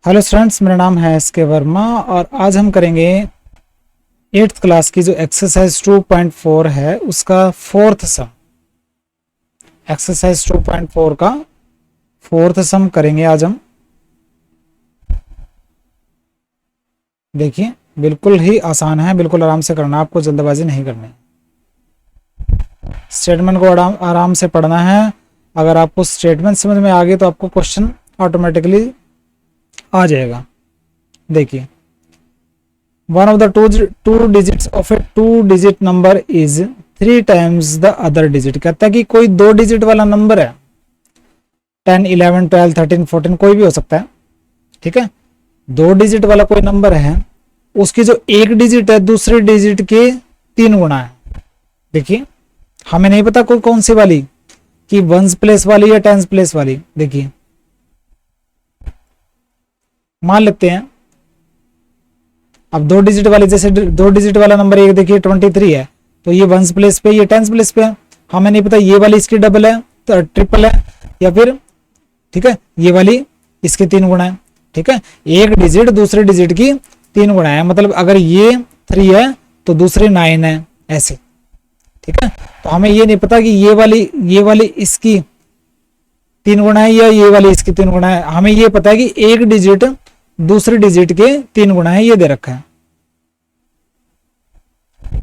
Hello students, मेरा नाम है एस के वर्मा और आज हम करेंगे 8th क्लास की जो एक्सरसाइज 2.4 है उसका फोर्थ सम। एक्सरसाइज 2.4 का फोर्थ सम करेंगे आज हम। देखिए बिल्कुल ही आसान है, बिल्कुल आराम से करना, आपको जल्दबाजी नहीं करनी। स्टेटमेंट को आराम से पढ़ना है। अगर आपको स्टेटमेंट समझ में आ गई तो आपको क्वेश्चन ऑटोमेटिकली आ जाएगा। देखिए, one of the two digits of A 2 digit number is 3 times the other digit. कहता है कि कोई 2 डिजिट वाला नंबर है, 10, 11, 12, 13, 14 कोई भी हो सकता है, ठीक है। 2 डिजिट वाला कोई नंबर है, उसकी जो एक डिजिट है दूसरे डिजिट के 3 गुना है। देखिए, हमें नहीं पता कोई कौन सी वाली, कि वंस प्लेस वाली या टेंस प्लेस वाली। देखिए, मान लेते हैं अब 2 डिजिट वाले, जैसे 2 डिजिट वाला नंबर एक देखिए 23 है, तो ये वंस प्लेस पे, ये टेंस प्लेस पे है। हमें नहीं पता ये वाली इसकी डबल है तो ट्रिपल है या फिर, ठीक है, ये वाली इसके 3 गुना है, ठीक है। एक डिजिट दूसरे डिजिट की 3 गुना है, मतलब अगर ये 3 है तो दूसरी 9 है, ऐसे, ठीक है। तो हमें ये नहीं पता कि ये वाली इसकी 3 गुना है या ये वाली इसकी 3 गुना है। हमें ये पता है कि एक डिजिट दूसरे डिजिट के 3 गुना है, ये दे रखा है।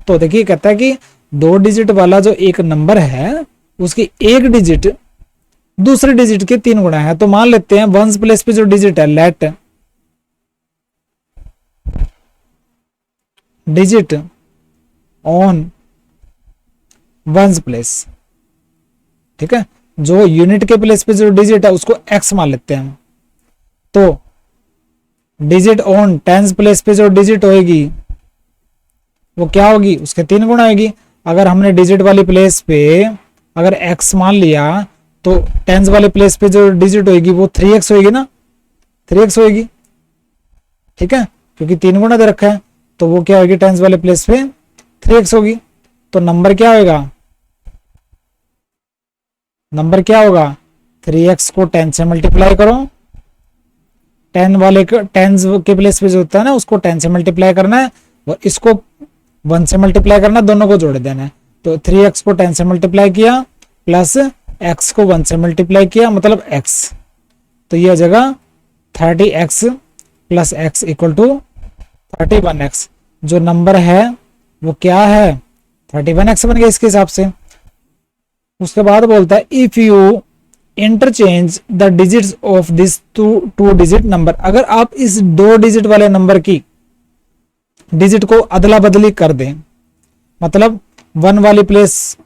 तो देखिए, कहता है कि 2 डिजिट वाला जो एक नंबर है उसकी एक डिजिट दूसरे डिजिट के 3 गुना है। तो मान लेते हैं वंस प्लेस पे जो डिजिट है, let digit on ones place, ठीक है। जो यूनिट के प्लेस पे जो डिजिट है उसको एक्स मान लेते हैं। तो डिजिट ऑन टेंस प्लेस पे जो डिजिट होएगी वो क्या होगी, उसके 3 गुना होगी। अगर हमने डिजिट वाली प्लेस पे अगर x मान लिया तो टेंस वाले प्लेस पे जो डिजिट होगी वो 3x होगी ना, 3x होगी, ठीक है, क्योंकि 3 गुना दे रखा है। तो वो क्या होगी, टेंस वाले प्लेस पे 3x होगी। तो नंबर क्या होगा, नंबर क्या होगा, 3x को 10 से मल्टीप्लाई करो, 10 वाले टेंस के प्लेस पे जो होता है ना उसको 10 से मल्टीप्लाई करना है और इसको 1 से मल्टीप्लाई करना, दोनों को जोड़ देना है। तो 3x को 10 से मल्टीप्लाई किया प्लस x को 1 से मल्टीप्लाई किया, मतलब x। तो यह जगह 30x plus x equal to 31x। जो नंबर है वो क्या है, 31x बन गया इसके हिसाब से। उसके बाद बोलता है if you interchange the digits of this two digit number. अगर आप इस 2 डिजिट वाले नंबर की डिजिट को अदला बदली कर दें, मतलब 1 वाली प्लेस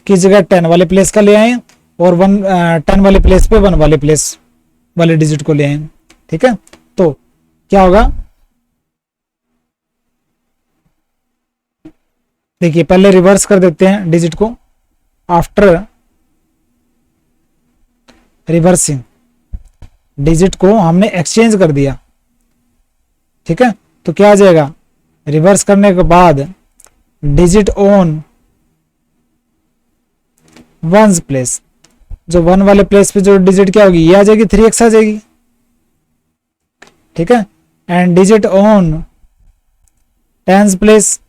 की जगह 10 वाले प्लेस का ले आए और 10 वाले प्लेस पे 1 वाले प्लेस वाले डिजिट को ले आए, ठीक है। तो क्या होगा, देखिए पहले रिवर्स कर देते हैं डिजिट को। आफ्टर रिवर्सिंग डिजिट को हमने एक्सचेंज कर दिया, ठीक है। तो क्या आ जाएगा, रिवर्स करने के बाद डिजिट ऑन वंस प्लेस, जो 1 वाले प्लेस पे जो डिजिट क्या होगी, ये आ जाएगी 3x आ जाएगी, ठीक है। And digit on tens place,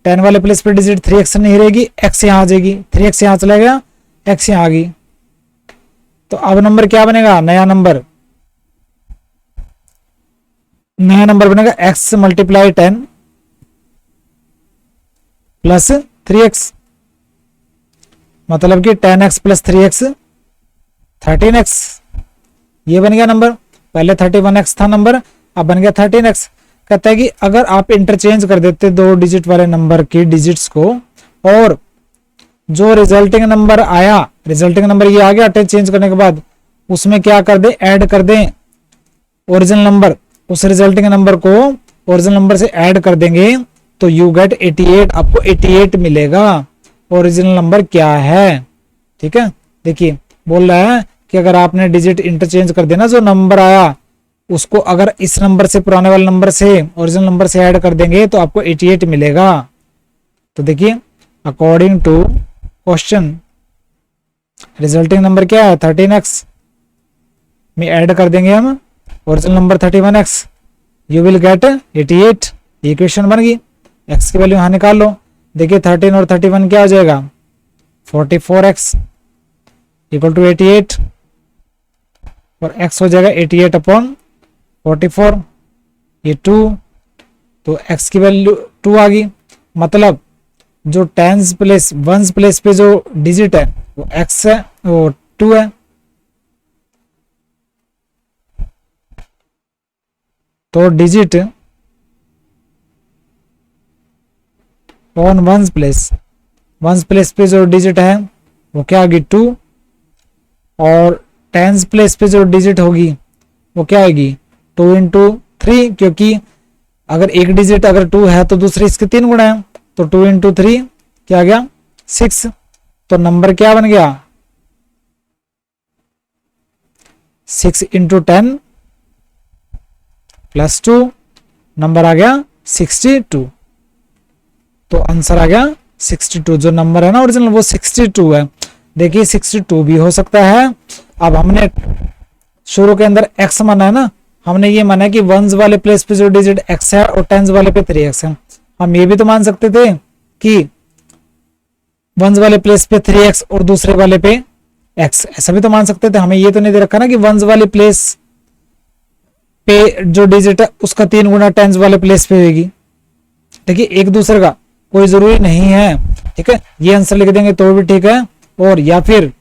10 वाले प्लेस पे डिजिट 3x नहीं रहेगी, x यहां आ जाएगी, 3x यहां चला गया, x यहां आ गई। तो अब नंबर क्या बनेगा, नया नंबर बनेगा x मल्टीप्लाई 10 प्लस 3x, मतलब कि 10x प्लस 3x 13x, ये बन गया नंबर। पहले 31x था नंबर, अब बन गया 13x। कहता है कि अगर आप इंटरचेंज कर देते 2 डिजिट वाले नंबर की डिजिट्स को और जो रिजल्टिंग नंबर आया, रिजल्टिंग नंबर ये आ गया चेंज करने के बाद, उसमें क्या कर दे, ऐड कर दें ओरिजिनल नंबर, उस रिजल्टिंग नंबर को ओरिजिनल नंबर से ऐड कर देंगे तो यू गेट 88, आपको 88 मिलेगा। ओरिजिनल नंबर क्या है, ठीक है। देखिए बोल रहा है कि अगर आपने डिजिट इंटरचेंज कर देना, जो नंबर आया उसको अगर इस नंबर से, पुराने वाले नंबर से ओरिजिनल नंबर से ऐड कर देंगे तो आपको 88 मिलेगा। तो देखिए according to question resulting number क्या है, 13x में ऐड कर देंगे हम original number 31x, you will get 88। Equation बन गई। x की वैल्यू यहाँ निकाल लो। देखिए 13 और 31 क्या हो जाएगा, 44x इक्वल टू 88, और x हो जाएगा 88 अपॉन 44, ये 2, तो x की वैल्यू 2 आ गई। मतलब जो टेंस प्लेस वंस प्लेस पे जो डिजिट है वो x है, वो 2 है। तो डिजिट ऑन वंस प्लेस पे जो डिजिट है वो क्या होगी, 2, और टेंस प्लेस पे जो डिजिट होगी वो क्या होगी, 2 इंटू 3, क्योंकि अगर एक डिजिट अगर 2 है तो दूसरी इसके 3 गुना है, तो 2 इंटू 3 क्या आ गया, 6। तो नंबर क्या बन गया, 6 इंटू 10 प्लस 2, नंबर आ गया 62। तो आंसर आ गया 62। जो नंबर है ना ओरिजिनल वो 62 है। देखिए 62 भी हो सकता है। अब हमने शुरू के अंदर x माना है ना, हमने ये माना है कि वंस वाले प्लेस पे जो डिजिट x है और टेंस वाले पे 3x है। हम ये भी तो मान सकते थे कि वंस वाले प्लेस पे 3x और दूसरे वाले पे x, ऐसा भी तो मान सकते थे। हमें ये तो नहीं दे रखा ना कि वंस वाली प्लेस पे जो डिजिट है उसका 3 गुना टेंस वाले प्लेस पे होगी। देखिए एक दूसरे का कोई जरूरी नहीं है, ठीक है। ये आंसर लिख देंगे तो भी ठीक है, और या फिर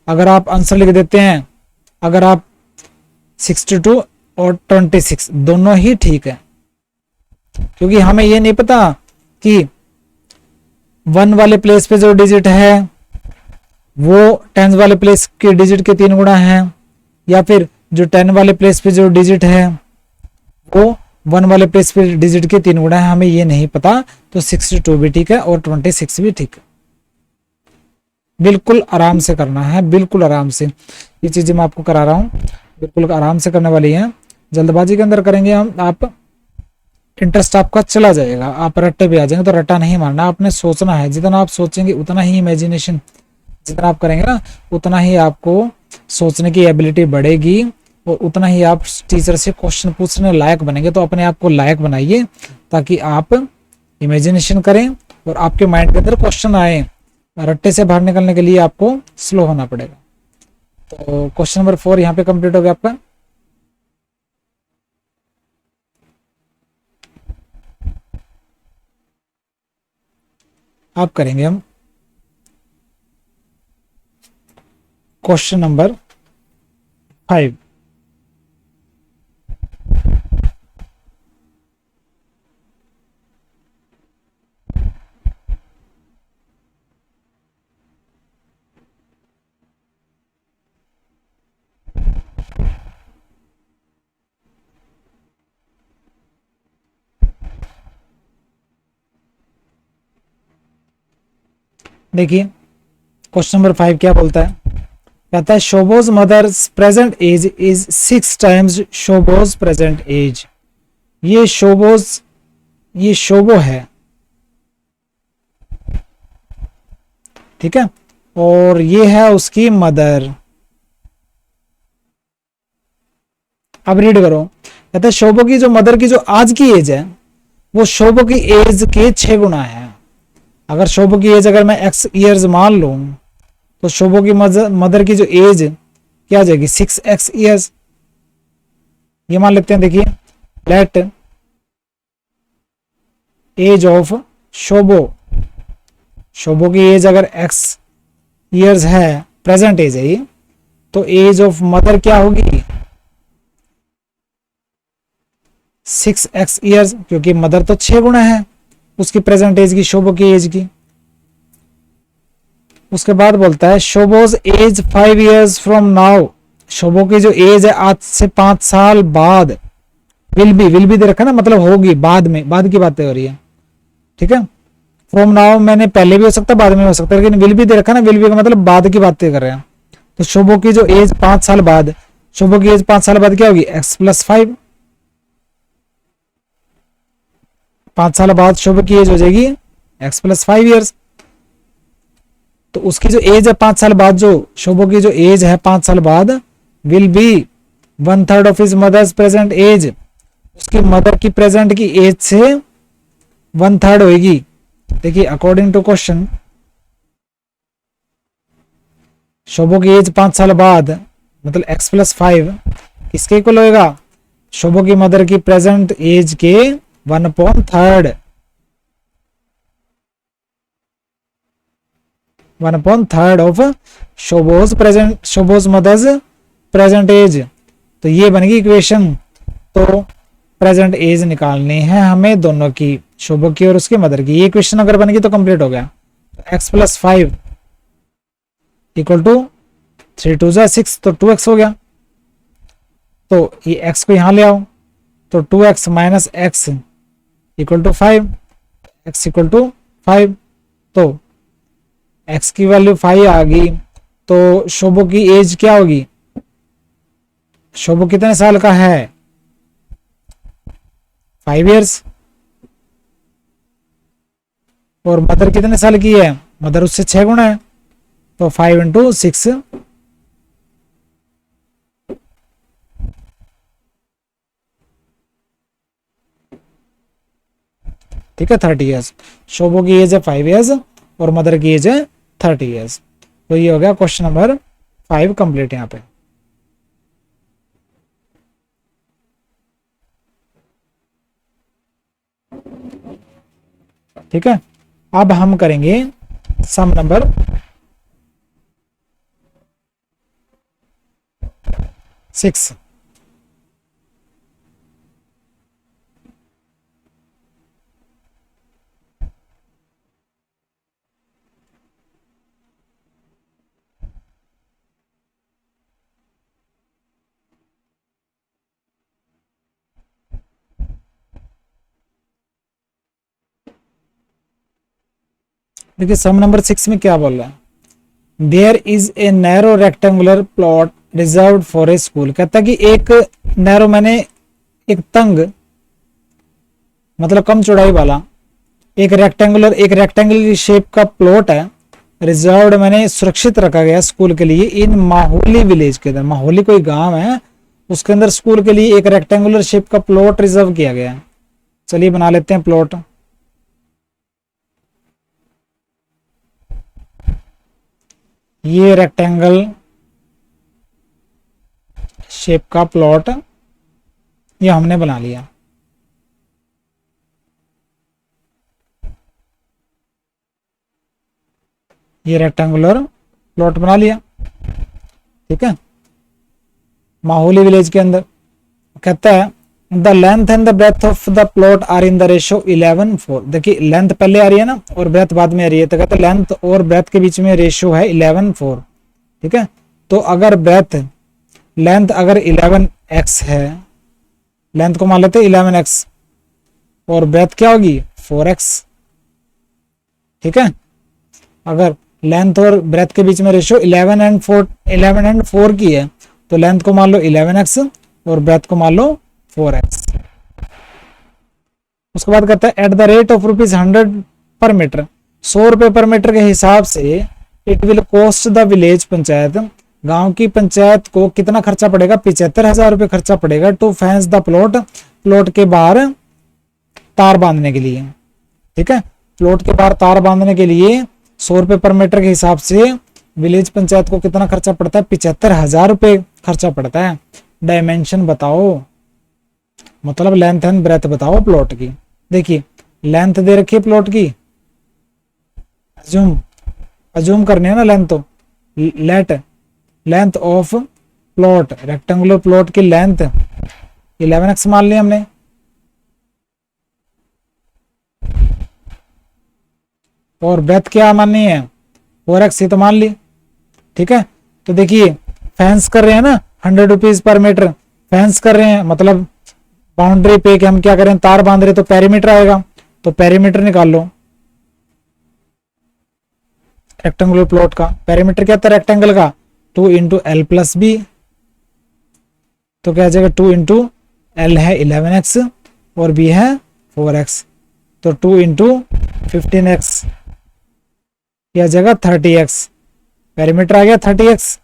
अगर आप आंसर लिख देते हैं, अगर आप 62 और 26 दोनों ही ठीक है, क्योंकि हमें ये नहीं पता कि 1 वाले प्लेस पे जो डिजिट है वो 10 वाले प्लेस के डिजिट के 3 गुना है, या फिर जो 10 वाले प्लेस पे जो डिजिट है वो 1 वाले प्लेस पे डिजिट के 3 गुना है, हमें ये नहीं पता। तो 62 भी ठीक है और 26 भी ठीक है। बिल्कुल आराम से करना है, बिल्कुल आराम से। ये चीजें मैं आपको करा रहा हूँ, बिल्कुल आराम से करने वाली हैं। जल्दबाजी के अंदर करेंगे हम, आप इंटरेस्ट आपका चला जाएगा, आप रट्टे पे आ जाएंगे। तो रट्टा नहीं मारना, आपने सोचना है। जितना आप सोचेंगे उतना ही इमेजिनेशन, जितना आप करेंगे ना उतना ही आपको सोचने की एबिलिटी बढ़ेगी, और उतना ही आप टीचर से क्वेश्चन पूछने लायक बनेंगे। तो अपने आप को लायक बनाइए ताकि आप इमेजिनेशन करें और आपके माइंड के अंदर क्वेश्चन आए। रट्टे से बाहर निकलने के लिए आपको स्लो होना पड़ेगा। तो क्वेश्चन नंबर 4 यहाँ पे कंप्लीट हो गया आपका। आप करेंगे हम क्वेश्चन नंबर 5। देखिए क्वेश्चन नंबर 5 क्या बोलता है, कहता है Shobo's mother's present age is 6 times Shobo's present age. ये शोबो है, ठीक है, और ये है उसकी मदर। अब रीड करो, कहता है शोबो की जो मदर की जो आज की एज है वो शोबो की एज के 6 गुना है। अगर शोबो की एज अगर मैं x ईयर्स मान लूं तो शोबो की मदर की जो एज क्या आ जाएगी, 6x ईयर्स। ये मान लेते हैं। देखिए लेट एज ऑफ शोबो की एज अगर x ईयर्स है, प्रेजेंट एज है ये, तो एज ऑफ मदर क्या होगी, 6x ईयर्स, क्योंकि मदर तो 6 गुना है उसकी प्रेजेंट एज की, शोबो की एज की। उसके बाद बोलता है शोबोज as 5 years from now. Shobo की जो एज है आज से 5 साल बाद, विल बी दे रखा ना, मतलब होगी, बाद में, बाद की बातें हो रही है, ठीक है। फ्रॉम नाउ मैंने पहले भी हो सकता बाद में हो सकता, लेकिन विल बी दे रखा ना, विल बी का मतलब बाद की बातें कर रहे हैं। तो शोबो की जो एज 5 साल बाद, शोबो की एज 5 साल बाद क्या होगी, x + 5। 5 साल बाद शोबो की एज हो जाएगी x + 5 years। तो उसकी जो एज है 5 साल बाद, जो शोबो की जो एज है 5 साल बाद, will be 1/3 of his mother's present age, उसकी मदर की प्रेजेंट की एज से 1/3 होगी। देखिए अकॉर्डिंग टू क्वेश्चन शोभो की एज 5 साल बाद मतलब x+5 किसके इक्वल होएगा? शोभो की मदर की प्रेजेंट एज के 1/3 1/3 ऑफ शोभोज मदर्स प्रेजेंट एज। तो ये बनेगी इक्वेशन। तो प्रेजेंट एज निकालनी है हमें दोनों की, शोभो की और उसके मदर की। ये इक्वेशन अगर बनेगी तो कंप्लीट हो गया। x+5 इक्वल टू 3 2 6 तो 2x हो गया। तो ये x को यहां ले आओ तो 2x minus x equal to 5, x equal to 5। तो x की वैल्यू 5 आ गई। तो शोभो की एज क्या होगी? शोभो कितने साल का है? 5 इयर्स। और मदर कितने साल की है? मदर उससे 6 गुना है। तो 5 इंटू 6 ठीक है 30 इयर्स। शोभो की एज है 5 इयर्स और मदर की एज है 30 इयर्स। तो ये हो गया क्वेश्चन नंबर 5 कंप्लीट यहाँ पे। ठीक है, अब हम करेंगे सम नंबर 6। देखिए सम नंबर 6 में क्या बोल रहा है? There is a narrow rectangular plot reserve for a school. कहता है कि एक नैरो मैंने एक तंग मतलब कम चौड़ाई वाला एक रेक्टेंगुलर शेप का प्लॉट है, रिजर्व्ड मैंने सुरक्षित रखा गया स्कूल के लिए इन माहौली विलेज के अंदर। माहौली कोई गांव है उसके अंदर स्कूल के लिए एक रेक्टेंगुलर शेप का प्लॉट रिजर्व किया गया है। चलिए बना लेते हैं प्लॉट। ये रेक्टेंगल शेप का प्लॉट ये हमने बना लिया। ये रेक्टेंगुलर प्लॉट बना लिया। ठीक है, माहौली विलेज के अंदर कहता है the length and the breadth of the plot are in the ratio 11:4। देखिए लेंथ पहले आ रही है ना और ब्रेथ बाद में आ रही है, तो कहते हैं लेंथ और ब्रेथ के बीच में रेशियो है 11:4। ठीक है, तो अगर लेंथ अगर 11x है, लेंथ को मान लेते हैं 11x और ब्रेथ क्या होगी 4x। ठीक है, अगर लेंथ और ब्रेथ के बीच में रेशियो 11 एंड 4 की है तो लेंथ को मान लो 11x और ब्रेथ को मान लो 4x। उसके बाद कहता है एट द रेट ऑफ ₹100 पर मीटर, 100 रुपए पर मीटर के हिसाब से it will cost the village panchayat, गांव की पंचायत को कितना खर्चा पड़ेगा? 75,000 रुपए खर्चा पड़ेगा to fence the plot, plot के बाहर तार बांधने के लिए। ठीक है, प्लॉट के बाहर तार बांधने के लिए 100 रुपए पर मीटर के हिसाब से विलेज पंचायत को कितना खर्चा पड़ता है? 75,000 रुपए खर्चा पड़ता है। डायमेंशन बताओ, मतलब लेंथ एंड ब्रेथ बताओ प्लॉट की। देखिए लेंथ दे रखी है प्लॉट की, अज्यूम करने है ना लेंथ, तो length of plot rectangular plot की लेंथ 11x मान लिया हमने। और ब्रेथ क्या माननी है? 4x, ये तो मान ली। ठीक है, तो देखिए फेंस कर रहे हैं ना 100 रुपीज पर मीटर, फेंस कर रहे हैं मतलब बाउंड्री पे कि हम क्या करें तार बांध रहे, तो पेरीमीटर आएगा, तो पेरीमीटर निकाल लो रेक्टेंगुलर प्लॉट का। पेरीमीटर क्या था रेक्टेंगल का? 2 इंटू एल प्लस बी, तो क्या आ जाएगा 2 इंटू एल है 11x और बी है 4x, तो 2 इंटू 15x यह जगह 30x, पेरीमीटर आ गया 30x।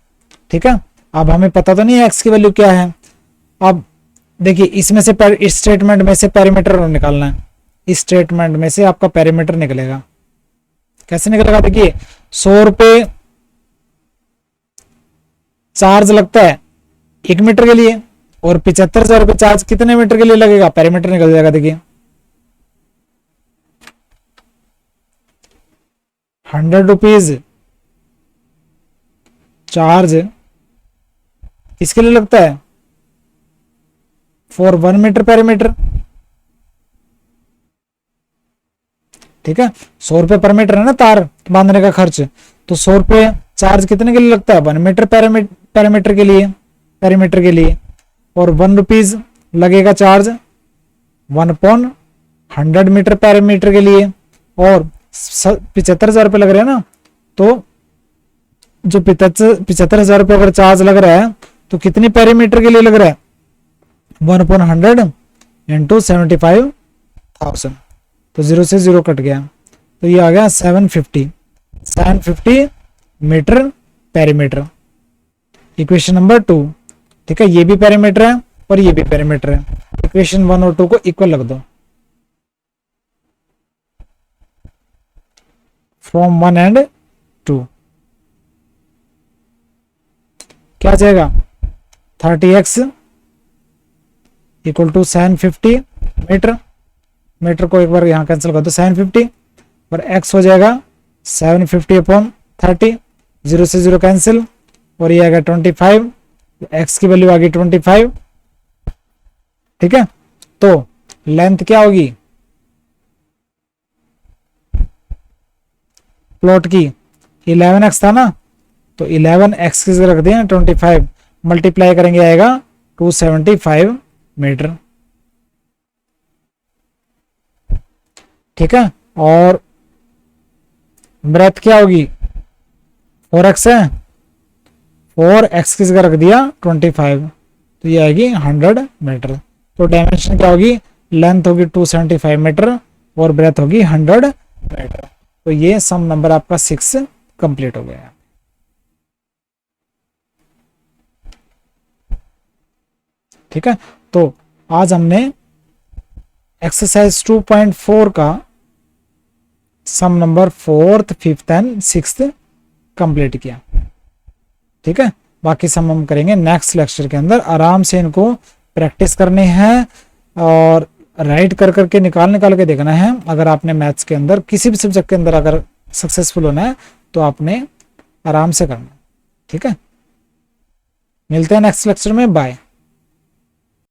ठीक है, अब हमें पता तो नहीं है x की वैल्यू क्या है, अब देखिए इसमें से इस स्टेटमेंट में से पैरामीटर निकालना है, इस स्टेटमेंट में से आपका पैरामीटर निकलेगा। कैसे निकलेगा, देखिए 100 रुपये चार्ज लगता है 1 मीटर के लिए और 75,000 रुपये चार्ज कितने मीटर के लिए लगेगा, पैरामीटर निकल जाएगा। देखिए 100 रुपीज चार्ज किसके लिए लगता है, फॉर 1 मीटर पैरामीटर। ठीक है, 100 रुपये पर मीटर है ना तार बांधने का खर्च, तो 100 रुपये चार्ज कितने के लिए लगता है, 1 मीटर पैरामीटर के लिए और 1 रुपीज लगेगा चार्ज 1/100 मीटर पैरामीटर के लिए। और 75,000 रुपये लग रहे हैं ना, तो जो 75,000 रुपये अगर चार्ज लग रहा है तो कितनी पैरामीटर के लिए लग रहा है, 1/100 इंटू 75,000, तो 0 से 0 कट गया, तो ये आ गया 750 मीटर पैरामीटर। Equation number 2। ठीक है, ये भी पैरामीटर है और ये भी पैरामीटर है। इक्वेशन 1 और 2 को इक्वल रख दो, फ्रॉम 1 एंड 2 क्या जाएगा, 30x इक्वल टू 750 मीटर को एक बार यहां कैंसिल कर दो, 750 और x हो जाएगा 750/30, 0 से 0 कैंसिल और ये आएगा 25, x की वैल्यू आ गई 25। ठीक है, तो लेंथ क्या होगी प्लॉट की, 11x था ना, तो 11x की जगह रख दिया 25, मल्टीप्लाई करेंगे आएगा 275 मीटर। ठीक है, और ब्रेथ क्या होगी, 4x है, 4x की जगह रख दिया 25, तो ये आएगी 100 मीटर। तो डायमेंशन क्या होगी, लेंथ होगी 275 मीटर और ब्रेथ होगी 100 मीटर। तो ये सम नंबर आपका 6 कंप्लीट हो गया। ठीक है, तो आज हमने एक्सरसाइज 2.4 का सम number 4th, 5th and 6th complete किया। ठीक है, बाकी सम हम करेंगे नेक्स्ट लेक्चर के अंदर। आराम से इनको प्रैक्टिस करनी है और राइट कर करके निकाल के देखना है। अगर आपने मैथ्स के अंदर किसी भी सब्जेक्ट के अंदर अगर सक्सेसफुल होना है तो आपने आराम से करना। ठीक है, मिलते हैं नेक्स्ट लेक्चर में, बाय।